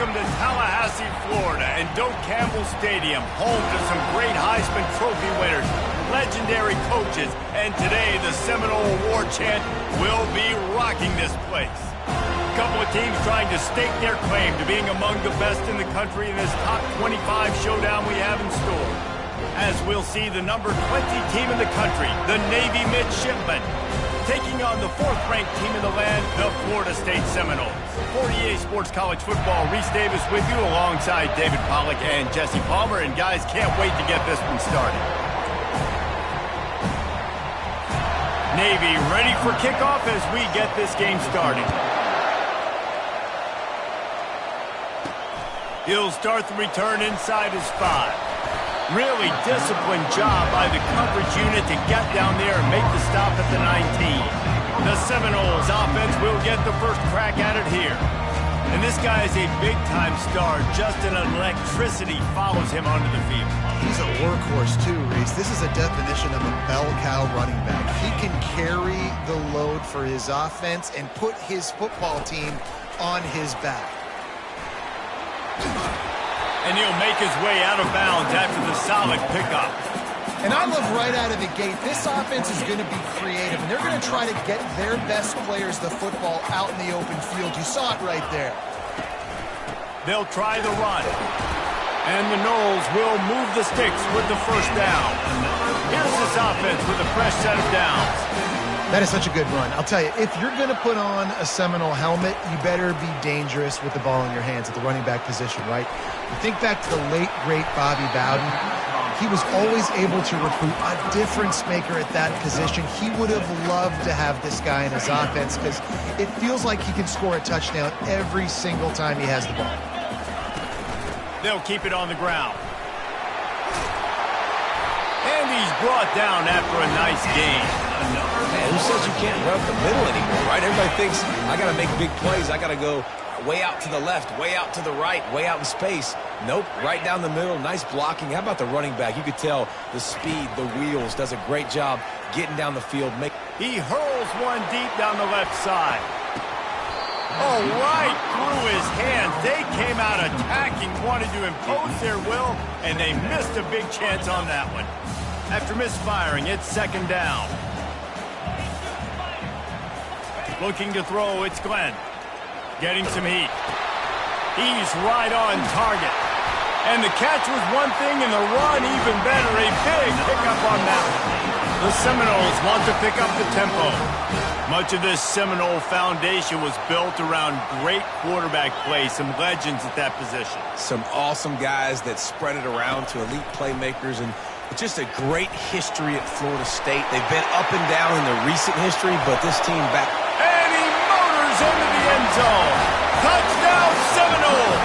Welcome to Tallahassee, Florida, and Doak Campbell Stadium, home to some great Heisman Trophy winners, legendary coaches, and today the Seminole Award chant will be rocking this place. A couple of teams trying to stake their claim to being among the best in the country in this top 25 showdown we have in store. As we'll see the number 20 team in the country, the Navy Midshipmen, taking on the fourth-ranked team in the land, the Florida State Seminoles. For EA Sports College Football, Reese Davis with you alongside David Pollack and Jesse Palmer. And guys, can't wait to get this one started. Navy ready for kickoff as we get this game started. He'll start the return inside his 5. Really disciplined job by the coverage unit to get down there and make the stop at the 19. The Seminoles offense will get the first crack at it here. And this guy is a big-time star. Just an electricity follows him onto the field. He's a workhorse too, Reese. This is a definition of a bell cow running back. He can carry the load for his offense and put his football team on his back. And he'll make his way out of bounds after the solid pickup. And I love right out of the gate, this offense is going to be creative, and they're going to try to get their best players the football out in the open field. You saw it right there. They'll try the run. And the Noles will move the sticks with the first down. Here's this offense with a fresh set of downs. That is such a good run. I'll tell you, if you're going to put on a Seminole helmet, you better be dangerous with the ball in your hands at the running back position, right? You think back to the late, great Bobby Bowden. He was always able to recruit a difference maker at that position. He would have loved to have this guy in his offense because it feels like he can score a touchdown every single time he has the ball. They'll keep it on the ground. And he's brought down after a nice gain. Man, who says you can't run up the middle anymore, right? Everybody thinks, I got to make big plays. I got to go way out to the left, way out to the right, way out in space. Nope, right down the middle. Nice blocking. How about the running back? You could tell the speed, the wheels, does a great job getting down the field. He hurls one deep down the left side. Oh, right through his hands. They came out attacking, wanted to impose their will, and they missed a big chance on that one. After misfiring, it's second down. Looking to throw, it's Glenn. Getting some heat. He's right on target. And the catch was one thing, and the run even better. A big pickup on that one. The Seminoles want to pick up the tempo. Much of this Seminole foundation was built around great quarterback play, some legends at that position. Some awesome guys that spread it around to elite playmakers, and just a great history at Florida State. They've been up and down in their recent history, but this team back. And he motors into the end zone. Touchdown, Seminoles!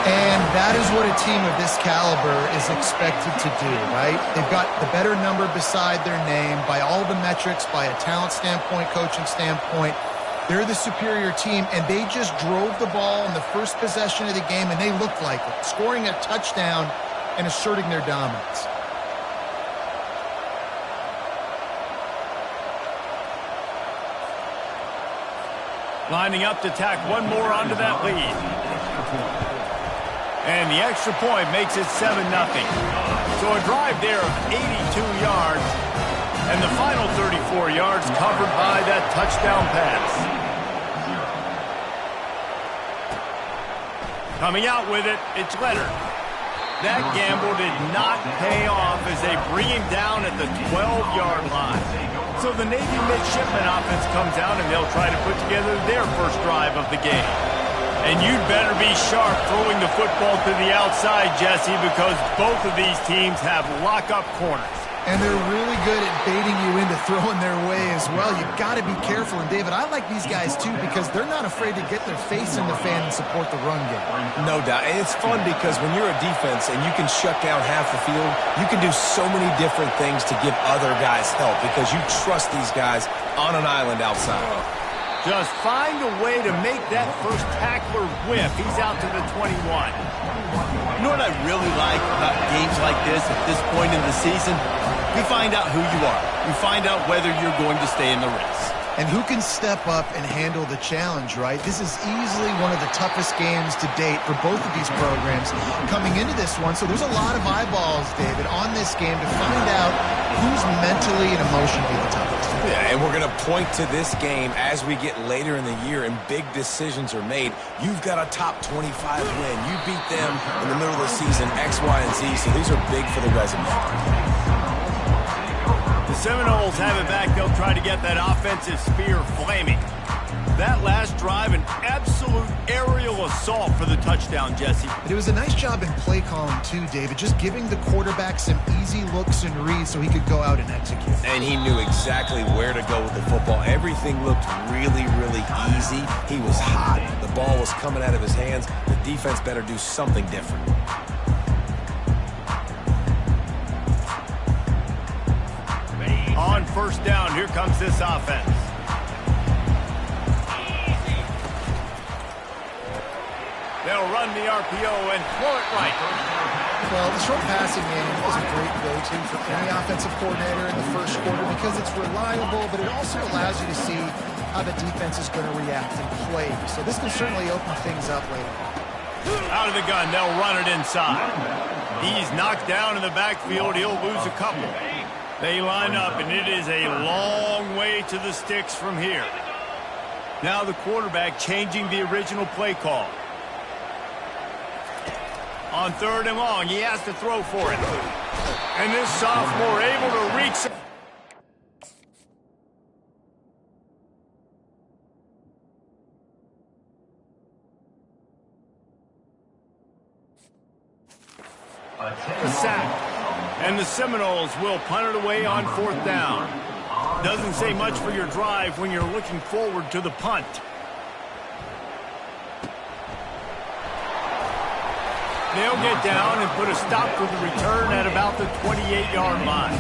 And that is what a team of this caliber is expected to do, right? They've got the better number beside their name by all the metrics, by a talent standpoint, coaching standpoint. They're the superior team, and they just drove the ball in the first possession of the game, and they looked like it, scoring a touchdown and asserting their dominance. Lining up to tack one more onto that lead. And the extra point makes it 7-0. So a drive there of 82 yards, and the final 34 yards covered by that touchdown pass. Coming out with it, it's Leonard. That gamble did not pay off as they bring him down at the 12-yard line. So the Navy Midshipmen offense comes out, and they'll try to put together their first drive of the game. And you'd better be sharp throwing the football to the outside, Jesse, because both of these teams have lock-up corners. And they're really good at baiting you into throwing their way as well. You've got to be careful. And, David, I like these guys, too, because they're not afraid to get their face in the fan and support the run game. No doubt. And it's fun because when you're a defense and you can shut down half the field, you can do so many different things to give other guys help because you trust these guys on an island outside. Just find a way to make that first tackler whiff. He's out to the 21. You know what I really like about games like this at this point in the season? You find out who you are. You find out whether you're going to stay in the race. And who can step up and handle the challenge, right? This is easily one of the toughest games to date for both of these programs coming into this one. So there's a lot of eyeballs, David, on this game to find out who's mentally and emotionally the toughest. Yeah, and we're going to point to this game as we get later in the year and big decisions are made. You've got a top 25 win. You beat them in the middle of the season, X, Y, and Z. So these are big for the resume. The Seminoles have it back. They'll try to get that offensive spear flaming. That last drive, an absolute aerial assault for the touchdown, Jesse. But it was a nice job in play calling too, David, just giving the quarterback some easy looks and reads so he could go out and execute. And he knew exactly where to go with the football. Everything looked really, really easy. He was hot. The ball was coming out of his hands. The defense better do something different. On first down, here comes this offense. They'll run the RPO and throw it right. Well, the short passing game is a great go-to for any offensive coordinator in the first quarter because it's reliable, but it also allows you to see how the defense is going to react and play. So this can certainly open things up later. Out of the gun, they'll run it inside. He's knocked down in the backfield. He'll lose a couple. They line up, and it is a long way to the sticks from here. Now the quarterback changing the original play call. On third and long, he has to throw for it. And this sophomore able to reach. The sack. And the Seminoles will punt it away on fourth down. Doesn't say much for your drive when you're looking forward to the punt. They'll get down and put a stop to the return at about the 28-yard line.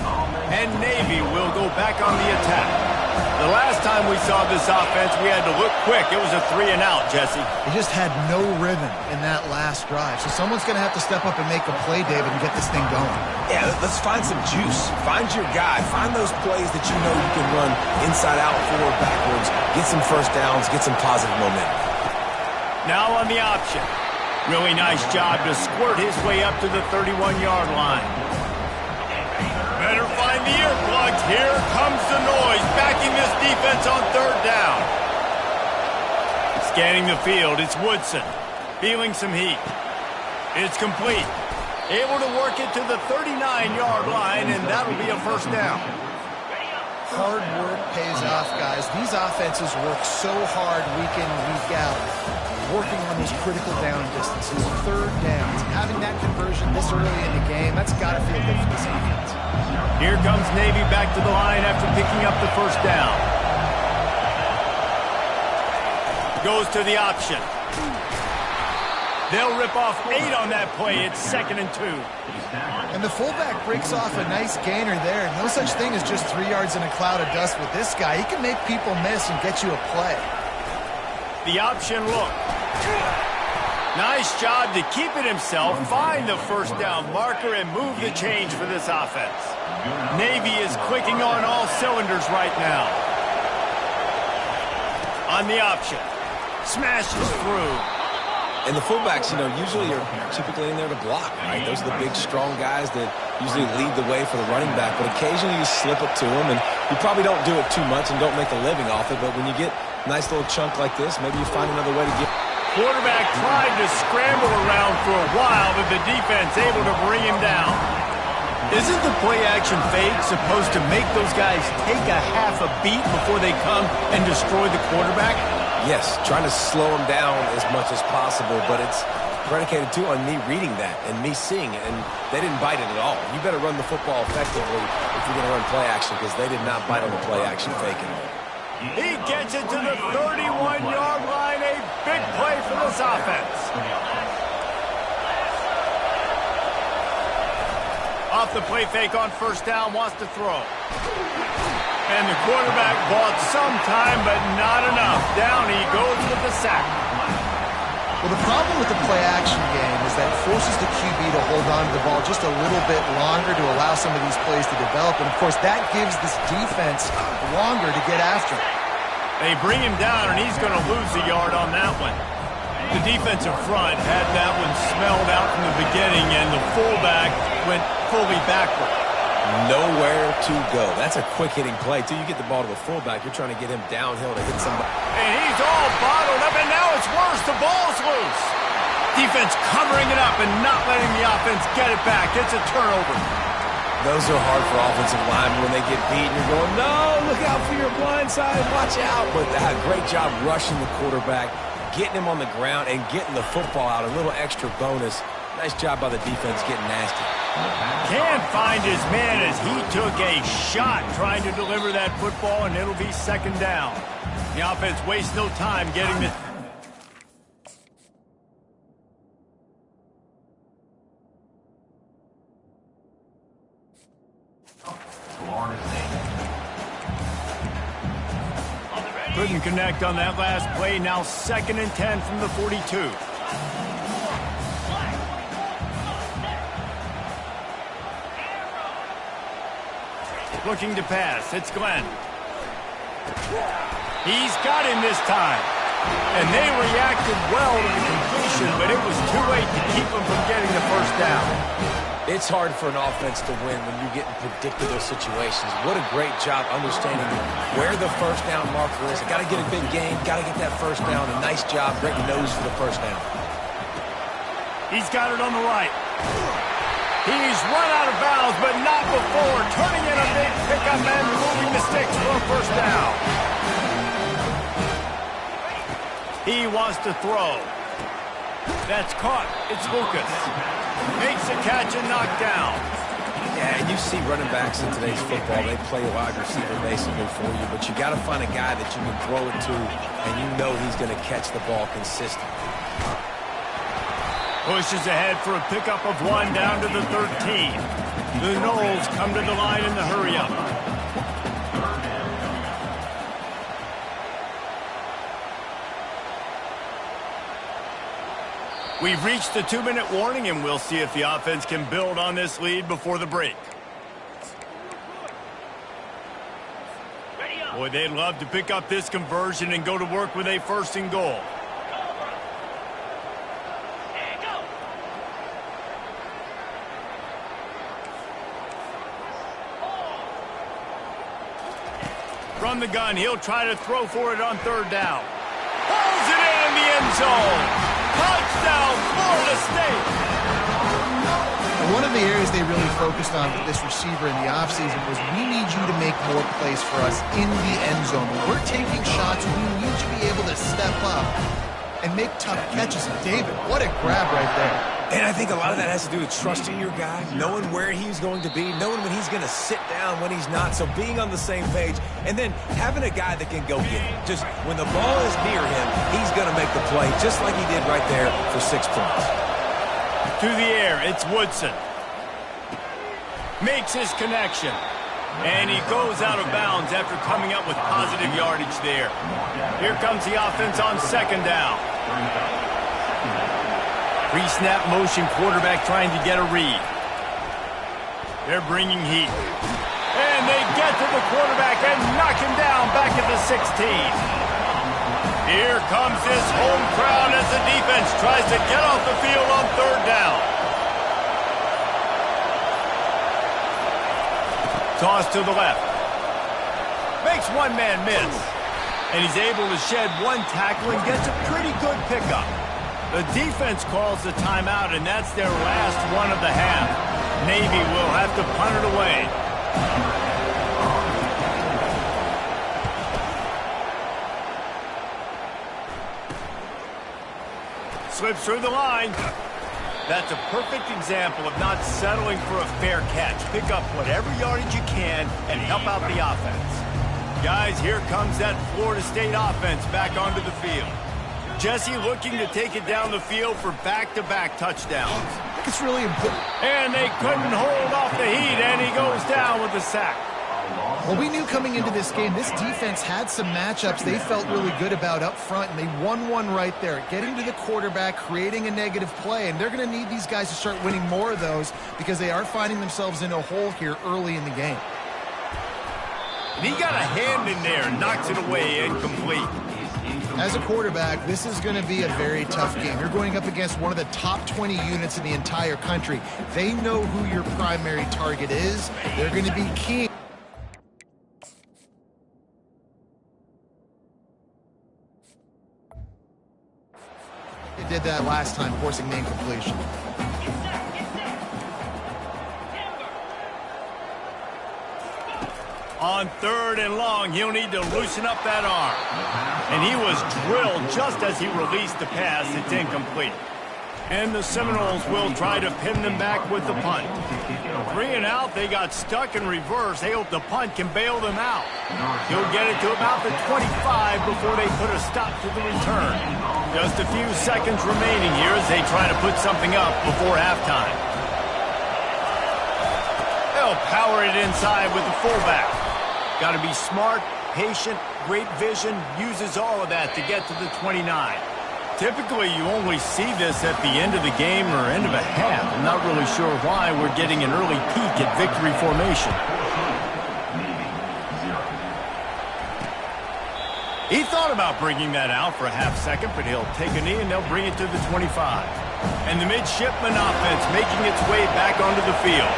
And Navy will go back on the attack. The last time we saw this offense, we had to look quick. It was a 3-and-out, Jesse. They just had no rhythm in that last drive. So someone's going to have to step up and make a play, David, and get this thing going. Yeah, let's find some juice. Find your guy. Find those plays that you know you can run inside out, forward, backwards. Get some first downs. Get some positive momentum. Now on the option. Really nice job to squirt his way up to the 31-yard line. Better find the earplugs. Here comes the noise, backing this defense on third down. Scanning the field, it's Woodson. Feeling some heat. It's complete. Able to work it to the 39-yard line, and that'll be a first down. Hard work pays off, guys. These offenses work so hard week in, week out, working on these critical down distances, third downs. Having that conversion this early in the game, that's got to feel good for this offense. Here comes Navy back to the line after picking up the first down. Goes to the option. They'll rip off 8 on that play. It's 2nd and 2. And the fullback breaks off a nice gainer there. No such thing as just 3 yards in a cloud of dust with this guy. He can make people miss and get you a play. The option look. Nice job to keep it himself, find the first down marker, and move the change for this offense. Navy is clicking on all cylinders right now. On the option. Smashes through. And the fullbacks, you know, usually are typically in there to block, right? Those are the big, strong guys that usually lead the way for the running back. But occasionally you slip it to them, and you probably don't do it too much and don't make a living off it. But when you get a nice little chunk like this, maybe you find another way to get. Quarterback tried to scramble around for a while, but the defense able to bring him down. Isn't the play-action fake supposed to make those guys take a half a beat before they come and destroy the quarterback? Yes, trying to slow him down as much as possible, but it's predicated, too, on me reading that and me seeing it, and they didn't bite it at all. You better run the football effectively if you're going to run play-action, because they did not bite on the play-action fake at all. He gets it to the 31-yard line, a big play for this offense. Off the play fake on first down, wants to throw. And the quarterback bought some time, but not enough. Down he goes with the sack. Well, the problem with the play-action game is that it forces the QB to hold on to the ball just a little bit longer to allow some of these plays to develop. And, of course, that gives this defense longer to get after it. They bring him down, and he's going to lose a yard on that one. The defensive front had that one smelled out from the beginning, and the fullback went fully backward. Nowhere to go. That's a quick-hitting play. Till you get the ball to the fullback, you're trying to get him downhill to hit somebody. And he's all bottled up, and now it's worse. The ball's loose. Defense covering it up and not letting the offense get it back. It's a turnover. Those are hard for offensive linemen when they get beat. You're going, no, look out for your blind side. Watch out. But great job rushing the quarterback, getting him on the ground, and getting the football out. A little extra bonus. Nice job by the defense getting nasty. Can't find his man as he took a shot trying to deliver that football, and it'll be second down. The offense wastes no time getting the... Couldn't connect on that last play. Now 2nd and 10 from the 42. Looking to pass. It's Glenn. He's got him this time. And they reacted well to the completion, but it was too late to keep him from getting the first down. It's hard for an offense to win when you get in predictable situations. What a great job understanding where the first down marker is. Got to get a big gain, got to get that first down. A nice job, great nose for the first down. He's got it on the right. He's run out of bounds, but not before turning in a big pickup and moving the sticks for a first down. He wants to throw. That's caught. It's Lucas. Makes a catch and knocked down. Yeah, and you see running backs in today's football, they play a wide receiver basically for you, but you got to find a guy that you can throw it to, and you know he's going to catch the ball consistently. Pushes ahead for a pickup of 1 down to the 13. The Knowles come to the line in the hurry-up. We've reached the 2-minute warning, and we'll see if the offense can build on this lead before the break. Boy, they'd love to pick up this conversion and go to work with a 1st and goal. From the gun, he'll try to throw for it on 3rd down. Pulls it in the end zone. Touchdown, Florida State! One of the areas they really focused on with this receiver in the offseason was we need you to make more plays for us in the end zone. When we're taking shots, we need you to be able to step up and make tough catches. And David, what a grab right there. And I think a lot of that has to do with trusting your guy, knowing where he's going to be, knowing when he's going to sit down, when he's not. So being on the same page, and then having a guy that can go get it. Just when the ball is near him, he's going to make the play, just like he did right there for 6 points. To the air, it's Woodson. Makes his connection. And he goes out of bounds after coming up with positive yardage there. Here comes the offense on 2nd down. Pre-snap motion, quarterback trying to get a read. They're bringing heat. And they get to the quarterback and knock him down back at the 16. Here comes his home crowd as the defense tries to get off the field on 3rd down. Toss to the left. Makes one man miss. And he's able to shed 1 tackle and gets a pretty good pickup. The defense calls the timeout, and that's their last one of the half. Navy will have to punt it away. Slips through the line. That's a perfect example of not settling for a fair catch. Pick up whatever yardage you can and help out the offense. Guys, here comes that Florida State offense back onto the field. Jesse looking to take it down the field for back-to-back touchdowns. I think it's really important. And they couldn't hold off the heat, and he goes down with the sack. Well, we knew coming into this game, this defense had some matchups they felt really good about up front, and they won one right there. Getting to the quarterback, creating a negative play, and they're going to need these guys to start winning more of those because they are finding themselves in a hole here early in the game. And he got a hand in there and knocks it away incomplete. As a quarterback, this is going to be a very tough game. You're going up against one of the top 20 units in the entire country. They know who your primary target is. They're going to be keen. They did that last time, forcing the incompletion. On 3rd and long, he'll need to loosen up that arm. And he was drilled just as he released the pass. It's incomplete. And the Seminoles will try to pin them back with the punt. 3 and out, they got stuck in reverse. They hope the punt can bail them out. He'll get it to about the 25 before they put a stop to the return. Just a few seconds remaining here as they try to put something up before halftime. They'll power it inside with the fullback. Got to be smart, patient, great vision, uses all of that to get to the 29. Typically, you only see this at the end of the game or end of a half. I'm not really sure why we're getting an early peek at victory formation. He thought about bringing that out for a half second, but he'll take a knee and they'll bring it to the 25. And the midshipman offense making its way back onto the field.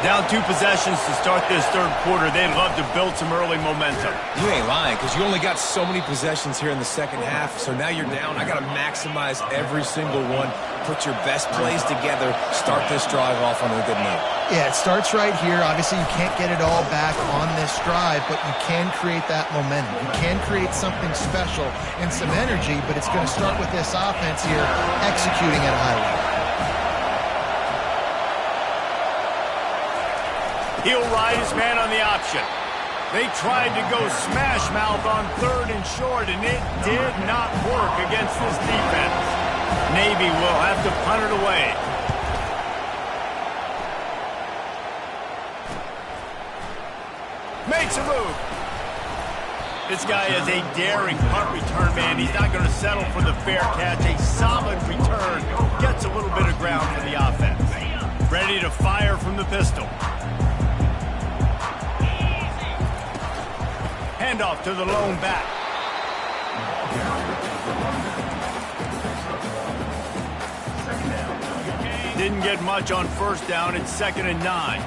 Down 2 possessions to start this 3rd quarter. They'd love to build some early momentum. You ain't lying, because you only got so many possessions here in the 2nd half, so now you're down. I got to maximize every single one. Put your best plays together. Start this drive off on a good note. Yeah, it starts right here. Obviously, you can't get it all back on this drive, but you can create that momentum. You can create something special and some energy, but it's going to start with this offense here executing at a high level. He'll ride his man on the option. They tried to go smash mouth on 3rd and short, and it did not work against this defense. Navy will have to punt it away. Makes a move. This guy is a daring punt return man. He's not going to settle for the fair catch. A solid return. Gets a little bit of ground for the offense. Ready to fire from the pistol. Handoff to the lone back. Didn't get much on 1st down. It's 2nd and 9.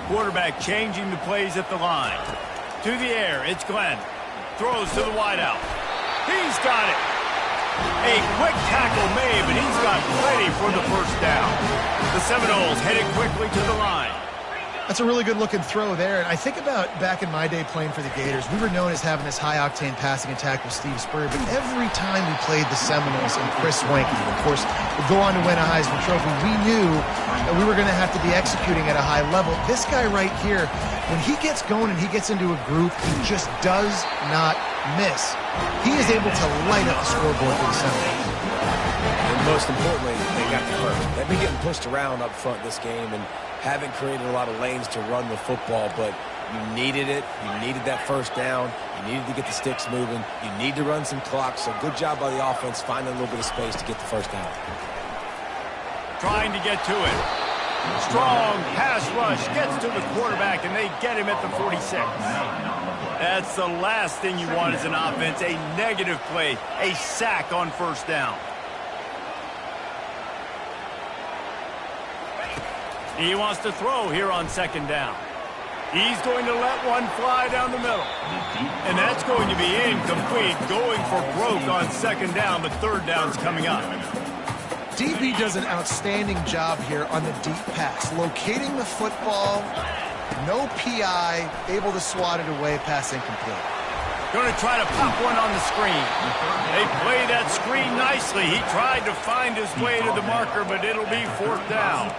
Quarterback changing the plays at the line. To the air, it's Glenn. Throws to the wideout. He's got it. A quick tackle made, but he's got plenty for the 1st down. The Seminoles headed quickly to the line. That's a really good-looking throw there. And I think about back in my day playing for the Gators, we were known as having this high-octane passing attack with Steve Spurrier, but every time we played the Seminoles and Chris Swanky, of course, would go on to win a Heisman Trophy, we knew that we were going to have to be executing at a high level. This guy right here, when he gets going and he gets into a groove, he just does not miss. He is able to light up the scoreboard for the Seminoles. And most importantly, they got the first. They've been getting pushed around up front this game and haven't created a lot of lanes to run the football, but you needed it. You needed that 1st down. You needed to get the sticks moving. You need to run some clock, so good job by the offense finding a little bit of space to get the 1st down. Trying to get to it. Strong pass rush gets to the quarterback, and they get him at the 46. That's the last thing you want as an offense, a negative play, a sack on 1st down. He wants to throw here on 2nd down. He's going to let one fly down the middle. And that's going to be incomplete, going for broke on 2nd down, but 3rd down's coming up. DB does an outstanding job here on the deep pass, locating the football, no PI, able to swat it away, pass incomplete. Going to try to pop one on the screen. They play that screen nicely. He tried to find his way to the marker, but it'll be 4th down.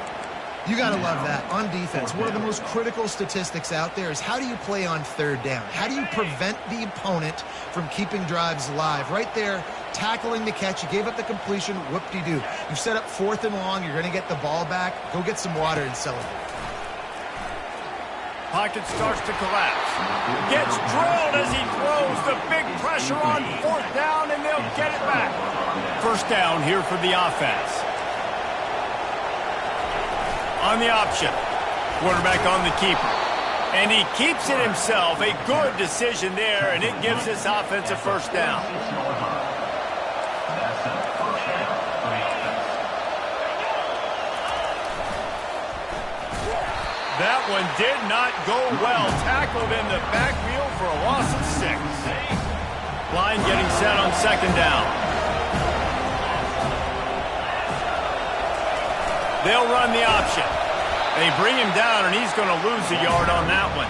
You got to love that. On defense, one of the most critical statistics out there is how do you play on 3rd down? How do you prevent the opponent from keeping drives alive? Right there, tackling the catch. You gave up the completion. Whoop-de-doo. You set up 4th and long. You're going to get the ball back. Go get some water and celebrate. Pocket starts to collapse. Gets drilled as he throws. The big pressure on 4th down, and they'll get it back. 1st down here for the offense. On the option. Quarterback on the keeper. And he keeps it himself. A good decision there, and it gives this offense a first down. That one did not go well. Tackled in the backfield for a loss of 6. Line getting set on second down. They'll run the option. They bring him down, and he's going to lose a yard on that one.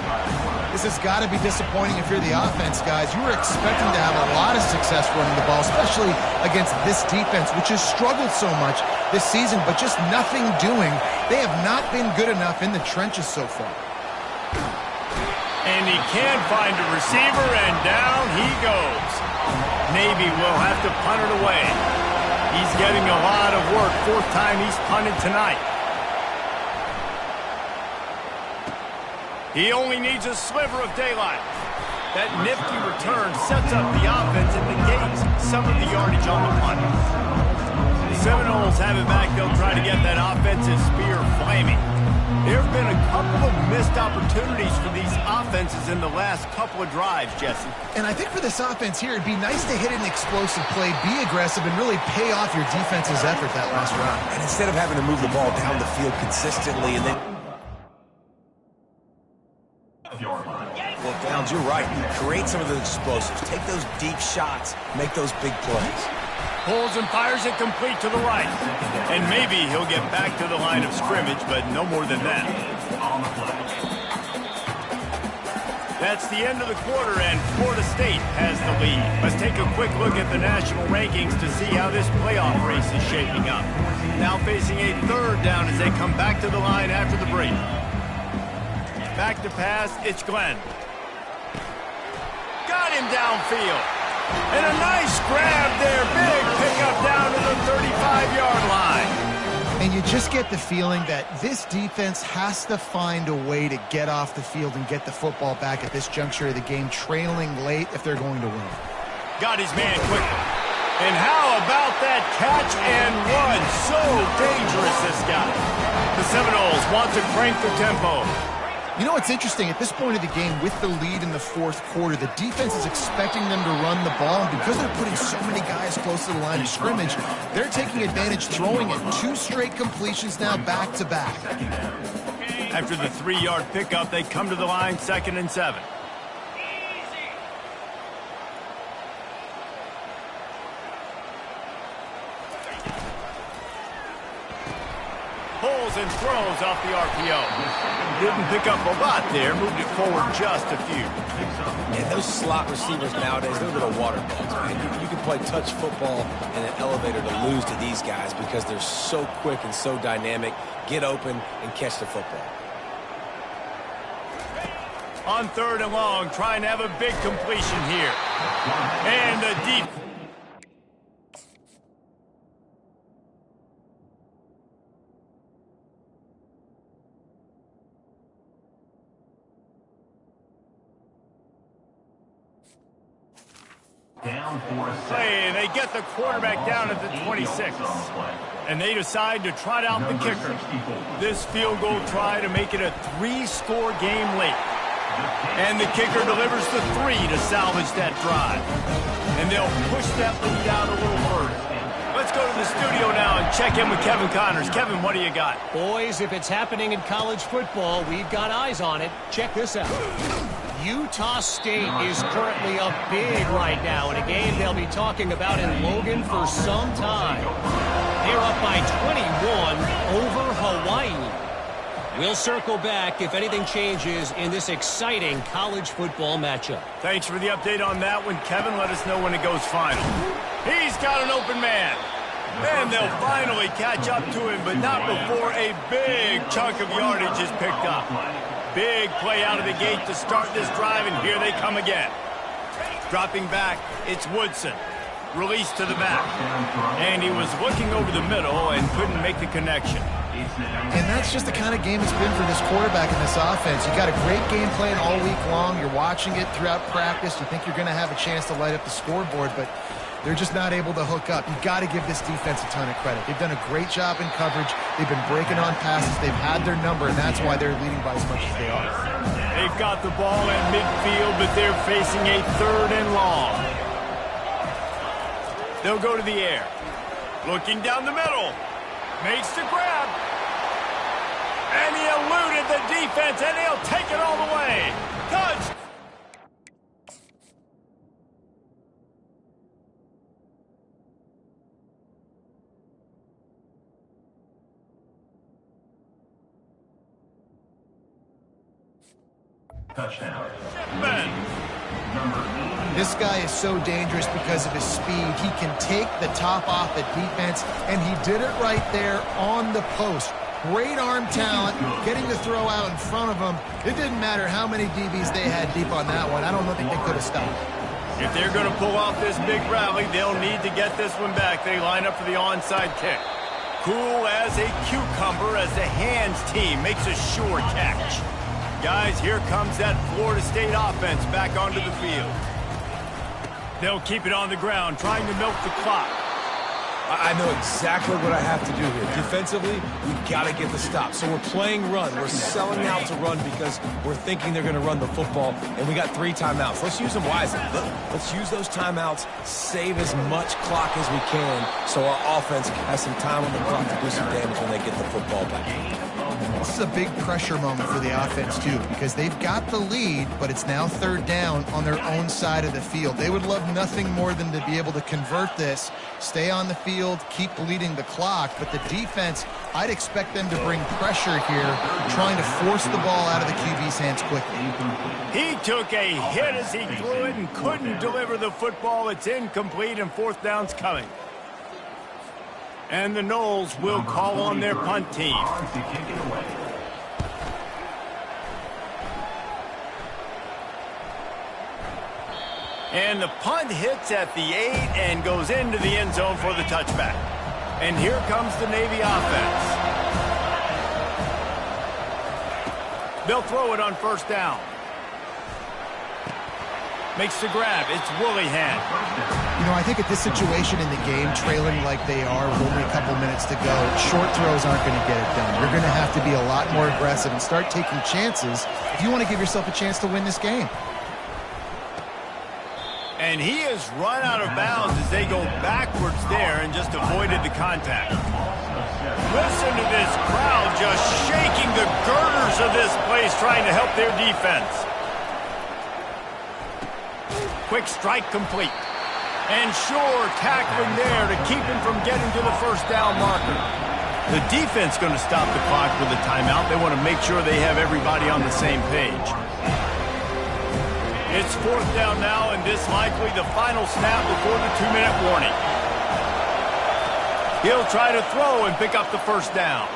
This has got to be disappointing if you're the offense, guys. You were expecting to have a lot of success running the ball, especially against this defense, which has struggled so much this season, but just nothing doing. They have not been good enough in the trenches so far. And he can find a receiver, and down he goes. Navy will have to punt it away. He's getting a lot of work. 4th time he's punted tonight. He only needs a sliver of daylight. That nifty return sets up the offense and negates some of the yardage on the punt. The Seminoles have it back. They'll try to get that offensive spear flaming. There have been a couple of missed opportunities for these offenses in the last couple of drives, Jesse. And I think for this offense here, it'd be nice to hit an explosive play, be aggressive, and really pay off your defense's effort that last round. And instead of having to move the ball down the field consistently and then... Well, Downs, you're right. Create some of those explosives. Take those deep shots. Make those big plays. Pulls and fires it complete to the right. And maybe he'll get back to the line of scrimmage, but no more than that. That's the end of the quarter, and Florida State has the lead. Let's take a quick look at the national rankings to see how this playoff race is shaping up. Now facing a 3rd down as they come back to the line after the break. Back to pass, it's Glenn. Got him downfield. And a nice grab there. Big pickup down to the 35-yard line. And you just get the feeling that this defense has to find a way to get off the field and get the football back at this juncture of the game, trailing late if they're going to win. Got his man quickly. And how about that catch and run? So dangerous, this guy. The Seminoles want to crank the tempo. You know what's interesting? At this point of the game, with the lead in the 4th quarter, the defense is expecting them to run the ball, and because they're putting so many guys close to the line of scrimmage, they're taking advantage, throwing it. 2 straight completions now back-to-back. After the 3-yard pickup, they come to the line, 2nd and 7. Pulls and throws off the RPO. Didn't pick up a lot there, moved it forward just a few. And those slot receivers nowadays, they're little water bugs, man. You can play touch football in an elevator to lose to these guys because they're so quick and so dynamic. Get open and catch the football. On 3rd and long, trying to have a big completion here. And the deep. Play, they get the quarterback down at the 26. And they decide to trot out the kicker. This field goal try to make it a 3-score game late. And the kicker delivers the 3 to salvage that drive. And they'll push that lead out a little further. Let's go to the studio now and check in with Kevin Connors. Kevin, what do you got? Boys, if it's happening in college football, we've got eyes on it. Check this out. Utah State is currently up big right now in a game they'll be talking about in Logan for some time. They're up by 21 over Hawaii. We'll circle back if anything changes in this exciting college football matchup. Thanks for the update on that one, Kevin. Let us know when it goes final. He's got an open man. Then they'll finally catch up to him, but not before a big chunk of yardage is picked up. Big play out of the gate to start this drive, and here they come again. Dropping back, it's Woodson. Released to the back. And he was looking over the middle and couldn't make the connection. And that's just the kind of game it's been for this quarterback in this offense. You got a great game plan all week long. You're watching it throughout practice. You think you're going to have a chance to light up the scoreboard, but They're just not able to hook up. You got to give this defense a ton of credit. They've done a great job in coverage. They've been breaking on passes. They've had their number, and that's why they're leading by as much as they are. They've got the ball at midfield, but they're facing a 3rd and long. They'll go to the air. Looking down the middle. Makes the grab. And he eluded the defense, and he'll take it all the way. Touch. Touchdown. This guy is so dangerous because of his speed. He can take the top off the defense, and he did it right there on the post. Great arm talent, getting the throw out in front of him. It didn't matter how many DBs they had deep on that one. I don't think they could have stopped. If they're going to pull off this big rally, they'll need to get this one back. They line up for the onside kick. Cool as a cucumber as the hands team makes a sure catch. Guys, here comes that Florida State offense back onto the field. They'll keep it on the ground, trying to milk the clock. I know exactly what I have to do here. Defensively, we've got to get the stop. So we're playing run. We're selling out to run because we're thinking they're going to run the football, and we got 3 timeouts. Let's use them wisely. Let's use those timeouts, save as much clock as we can so our offense has some time on the clock to do some damage when they get the football back. This is a big pressure moment for the offense, too, because they've got the lead, but it's now 3rd down on their own side of the field. They would love nothing more than to be able to convert this, stay on the field, keep bleeding the clock, but the defense, I'd expect them to bring pressure here, trying to force the ball out of the QB's hands quickly. He took a hit as he threw it and couldn't deliver the football. It's incomplete, and 4th down's coming. And the Noles will call on their punt team. And the punt hits at the 8 and goes into the end zone for the touchback. And here comes the Navy offense. They'll throw it on 1st down. Makes the grab. It's Willihan. You know, I think at this situation in the game, trailing like they are with only a couple minutes to go, short throws aren't going to get it done. You're going to have to be a lot more aggressive and start taking chances if you want to give yourself a chance to win this game. And he has run out of bounds as they go backwards there and just avoided the contact. Listen to this crowd just shaking the girders of this place trying to help their defense. Quick strike complete. And sure tackling there to keep him from getting to the 1st down marker. The defense going to stop the clock with a timeout. They want to make sure they have everybody on the same page. It's 4th down now, and this likely the final snap before the 2-minute warning. He'll try to throw and pick up the 1st down.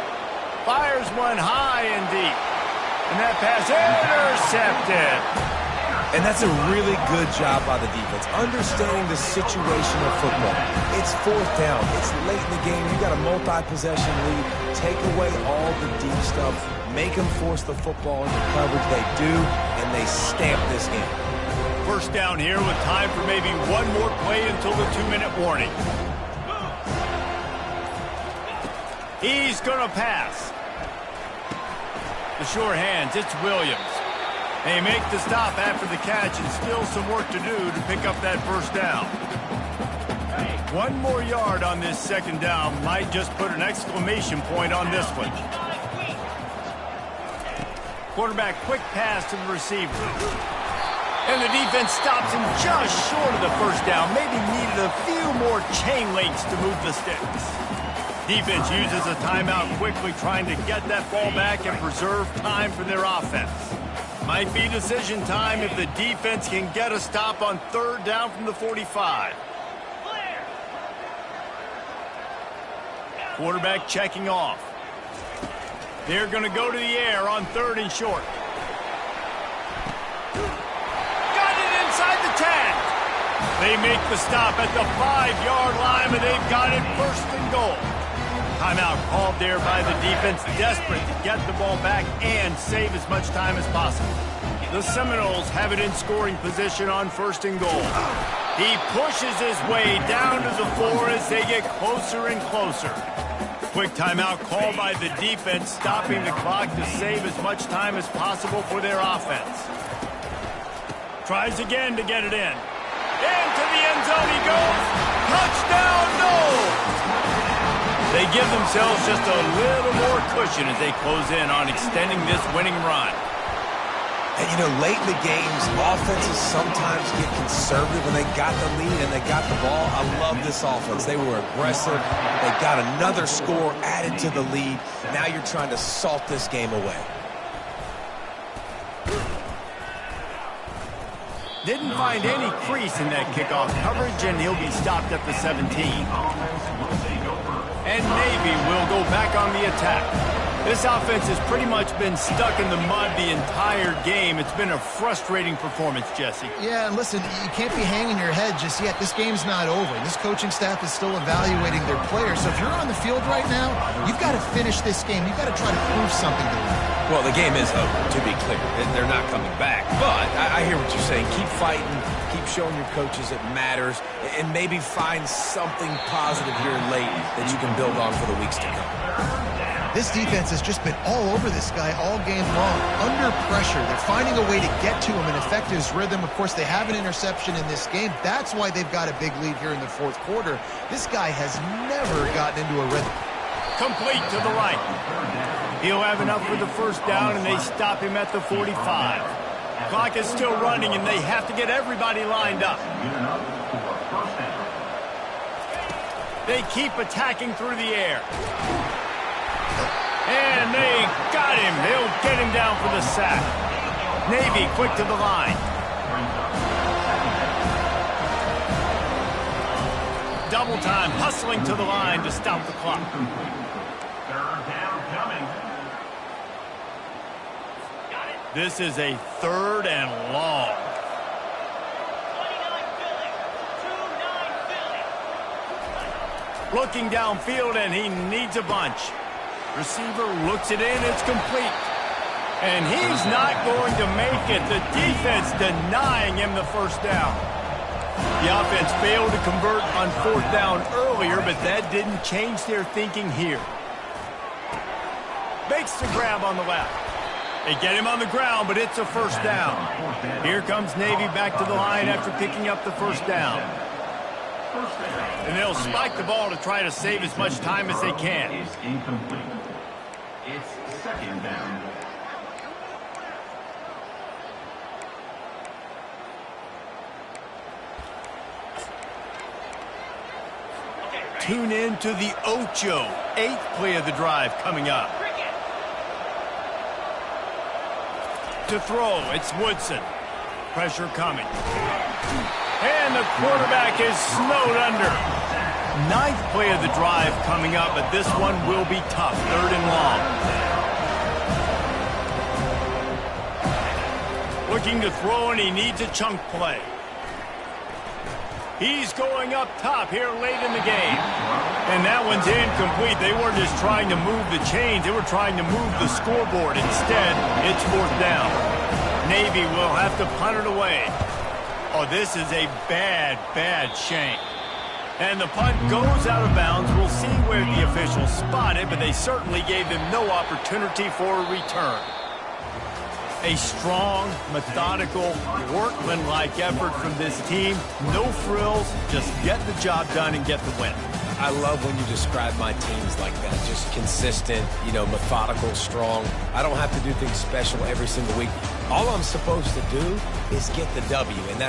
Fires one high and deep. And that pass intercepted. And that's a really good job by the defense, understanding the situation of football. It's 4th down. It's late in the game. You got a multi-possession lead. Take away all the deep stuff. Make them force the football into coverage. They do, and they stamp this in. 1st down here with time for maybe one more play until the 2-minute warning. He's going to pass. The sure hands, it's Williams. They make the stop after the catch, and still some work to do to pick up that 1st down. One more yard on this 2nd down might just put an exclamation point on this one. Quarterback quick pass to the receiver. And the defense stops him just short of the 1st down. Maybe needed a few more chain links to move the sticks. Defense uses a timeout quickly, trying to get that ball back and preserve time for their offense. Might be decision time if the defense can get a stop on 3rd down from the 45. Quarterback checking off. They're going to go to the air on 3rd and short. Got it inside the 10. They make the stop at the 5-yard line, and they've got it 1st and goal. Timeout called there by the defense, desperate to get the ball back and save as much time as possible. The Seminoles have it in scoring position on 1st and goal. He pushes his way down to the floor as they get closer and closer. Quick timeout called by the defense, stopping the clock to save as much time as possible for their offense. Tries again to get it in. Into the end zone he goes. Touchdown, no! They give themselves just a little more cushion as they close in on extending this winning run. And, you know, late in the games, offenses sometimes get conservative when they got the lead and they got the ball. I love this offense. They were aggressive. They got another score added to the lead. Now you're trying to salt this game away. Didn't find any crease in that kickoff coverage, and he'll be stopped at the 17. And Navy will go back on the attack. This offense has pretty much been stuck in the mud the entire game. It's been a frustrating performance, Jesse. Yeah, and listen, you can't be hanging your head just yet. This game's not over. This coaching staff is still evaluating their players. So if you're on the field right now, you've got to finish this game. You've got to try to prove something to them. Well, the game is over, to be clear. They're not coming back. But I hear what you're saying. Keep fighting. Keep showing your coaches it matters. And maybe find something positive here late that you can build on for the weeks to come. This defense has just been all over this guy all game long. Under pressure. They're finding a way to get to him and affect his rhythm. Of course, they have an interception in this game. That's why they've got a big lead here in the fourth quarter. This guy has never gotten into a rhythm. Complete to the right. He'll have enough for the first down, and they stop him at the 45. Clock is still running, and they have to get everybody lined up. They keep attacking through the air. And they got him. They'll get him down for the sack. Navy quick to the line. Double time, hustling to the line to stop the clock. This is a 3rd and long. Looking downfield, and he needs a bunch. Receiver looks it in, it's complete. And he's not going to make it. The defense denying him the first down. The offense failed to convert on 4th down earlier, but that didn't change their thinking here. Makes the grab on the left. They get him on the ground, but it's a first down. Here comes Navy back to the line after picking up the first down. And they'll spike the ball to try to save as much time as they can. Is incomplete. It's 2nd down. Tune in to the Ocho. 8th play of the drive coming up. To throw, it's Woodson. Pressure coming. And the quarterback is snowed under. 9th play of the drive coming up, but this one will be tough. 3rd and long. Looking to throw, and he needs a chunk play. He's going up top here late in the game. And that one's incomplete. They weren't just trying to move the chains. They were trying to move the scoreboard. Instead, it's 4th down. Navy will have to punt it away. Oh, this is a bad, bad shank. And the punt goes out of bounds. We'll see where the officials spot it, but they certainly gave them no opportunity for a return. A strong, methodical, workman-like effort from this team. No frills, just get the job done and get the win. I love when you describe my teams like that. Just consistent, you know, methodical, strong. I don't have to do things special every single week. All I'm supposed to do is get the W, and that's